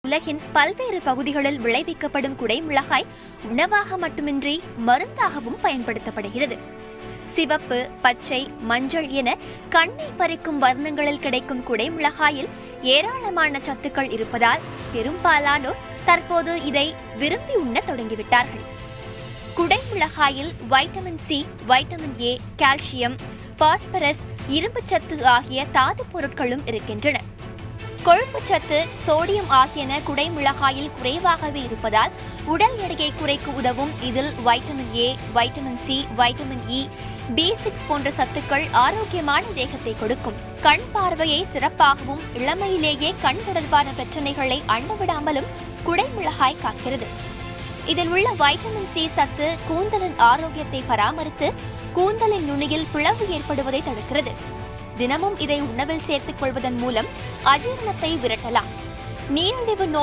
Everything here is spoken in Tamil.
உலகின் பல்வேறு பகுதிகளில் விளைவிக்கப்படும் குடைமிளகாய் உணவாக மட்டுமின்றி மருந்தாகவும் பயன்படுத்தப்படுகிறது. சிவப்பு, பச்சை, மஞ்சள் என கண்ணை பறிக்கும் வர்ணங்களில் கிடைக்கும் குடைமிளகாயில் ஏராளமான சத்துக்கள் இருப்பதால் பெரும்பாலானோர் தற்போது இதை விரும்பி உண்ண தொடங்கிவிட்டார்கள். குடைமிளகாயில் vitamin C, vitamin A, calcium, phosphorus, இரும்புச்சத்து ஆகிய தாது பொருட்களும் இருக்கின்றன. கொழுப்புச்சத்து, சோடியம் ஆகியன குடைமிளகாயில் குறைவாகவே இருப்பதால் உடல் எடையை குறைக்க உதவும். இதில் vitamin A, vitamin C, vitamin E, B6 போன்ற சத்துக்கள் ஆரோக்கியமான தேகத்தை கொடுக்கும். கண் பார்வையை சிறப்பாகவும் இளமையிலேயே கண் தொடர்பான பிரச்சனைகளை அண்டவிடாமலும் குடைமிளகாய் காக்கிறது. இதில் உள்ள வைட்டமின் சி சத்து கூந்தலின் ஆரோக்கியத்தை பராமரித்து கூந்தலின் நுனியில் பிளவு ஏற்படுவதை தடுக்கிறது. தினமும் இதை உணவில் சேர்த்துக் கொள்வதன் மூலம் அஜீரணத்தை விரட்டலாம். நீரிழிவு நோய்